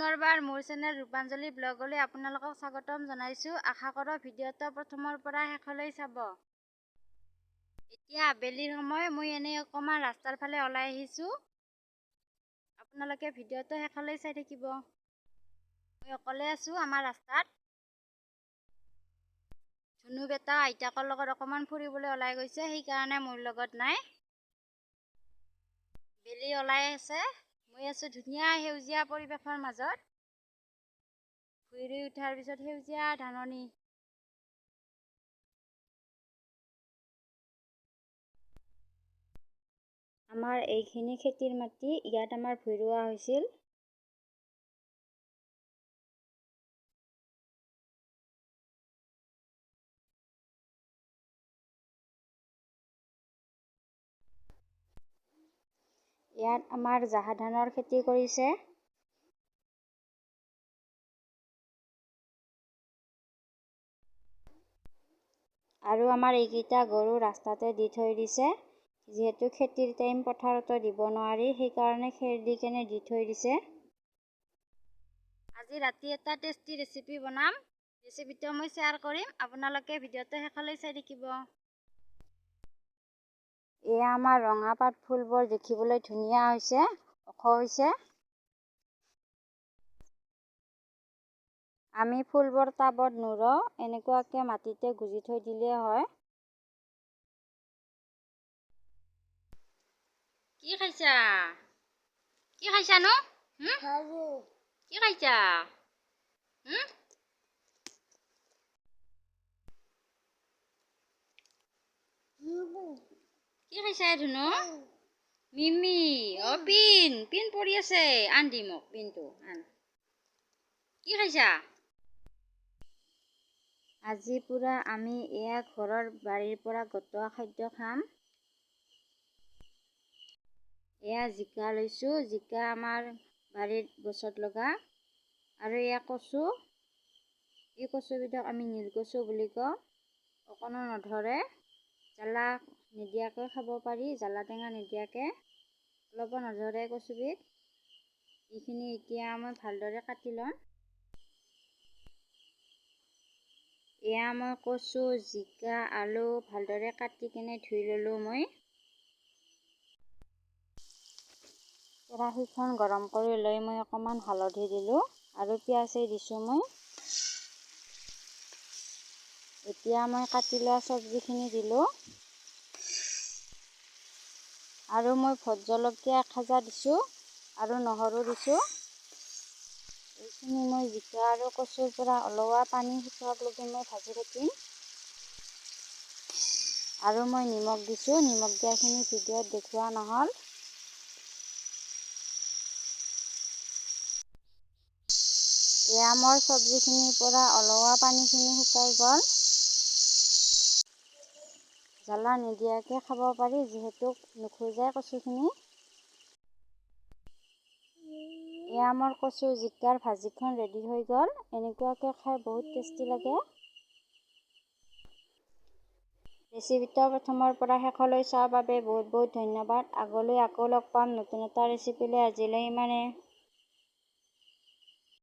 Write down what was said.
পুনৰবাৰ মোৰ চেনেল ৰূপাঞ্জলি ব্লগলৈ আপোনালোকক স্বাগতম জনাইছোঁ। আশা কৰোঁ ভিডিঅ'টো প্ৰথমৰ পৰা শেষলৈ চাব। এতিয়া আবেলিৰ সময়, মই এনেই অকণমান ৰাস্তাৰ ফালে ওলাই আহিছোঁ। আপোনালোকে ভিডিঅ'টো শেষলৈ চাই থাকিব। মই অকলে আছোঁ আমাৰ ৰাস্তাত। ধুনু বেটা আইতাকৰ লগত অকণমান ফুৰিবলৈ ওলাই গৈছে, সেইকাৰণে মোৰ লগত নাই। বেলি ওলাই আছে। মই আছোঁ ধুনীয়া সেউজীয়া পৰিৱেশৰ মাজত। ভুঁই ৰুই উঠাৰ পিছত সেউজীয়া ধাননি। আমাৰ এইখিনি খেতিৰ মাটি, ইয়াত আমাৰ ভুঁই ৰোৱা হৈছিল। ইয়াত আমাৰ জাহা ধানৰ খেতি কৰিছে। আৰু আমাৰ এইকেইটা গৰু ৰাস্তাতে দি থৈ দিছে। যিহেতু খেতিৰ টাইম পথাৰতো দিব নোৱাৰি, সেইকাৰণে খেৰ দি কেনে দি থৈ দিছে। আজি ৰাতি এটা টেষ্টি ৰেচিপি বনাম। ৰেচিপিটো মই শ্বেয়াৰ কৰিম, আপোনালোকে ভিডিঅ'টো শেষলৈ চাই থাকিব। এয়া আমাৰ ৰঙা পাত ফুলবোৰ দেখিবলৈ ধুনীয়া হৈছে, ওখ হৈছে। আমি ফুলবোৰ টাবত নুৰোঁ, এনেকুৱাকৈ মাটিতে গুজি থৈ দিলেই হয়। কি খাইছা? কি খাইছানো? কি খাইছা? কি খাইছা ধুনু? মিমি, পিন পৰি আছে। আন দি মোক পিনটো আন। কি খাইছা? আজি পুৰা আমি এয়া ঘৰৰ বাৰীৰ পৰা গোটোৱা খাদ্য খাম। এয়া জিকা লৈছোঁ, জিকা আমাৰ বাৰীত গছত লগা। আৰু এয়া কচু, এই কচুবিধক আমি নীল কচু বুলি কওঁ। অকণো নধৰে, জ্বালা নিদিয়াকৈ খাব পাৰি, জ্বালা টেঙা নিদিয়াকৈ। অলপো নধৰে কচুবিধ। এইখিনি এতিয়া মই ভালদৰে কাটি ল'ম। এয়া মই কচু, জিকা, আলু ভালদৰে কাটি কেনে ধুই ল'লোঁ মই। কেৰাহীখন গৰম কৰি লৈ মই অকণমান হালধি দিলোঁ আৰু পিঁয়াজ দিছোঁ মই। এতিয়া মই কাটি লোৱা চব্জিখিনি দিলোঁ। আৰু মই ভোট জলকীয়া 1 হেতা দিছোঁ আৰু নহৰু দিছোঁ। এইখিনি মই জিকা আৰু কচুৰ পৰা ওলোৱা পানী শুকোৱালৈকে মই ভাজি থাকিম। আৰু মই নিমখ দিছোঁ, নিমখ দিয়াখিনি ভিডিঅ'ত দেখুওৱা নহ'ল। এয়া মোৰ চব্জিখিনিৰ পৰা ওলোৱা পানীখিনি শুকাই গ'ল। জ্বালা নিদিয়াকৈ খাব পাৰি, যিহেতু নুখুজাই কচুখিনি। এয়া মোৰ কচু জিকাৰ ভাজিখন ৰেডি হৈ গ'ল। এনেকুৱাকৈ খাই বহুত টেষ্টি লাগে। ৰেচিপিটো প্ৰথমৰ পৰা শেষলৈ চোৱাৰ বাবে বহুত বহুত ধন্যবাদ। আগলৈ আকৌ লগ পাম নতুন এটা ৰেচিপি লৈ। আজিলৈ ইমানে।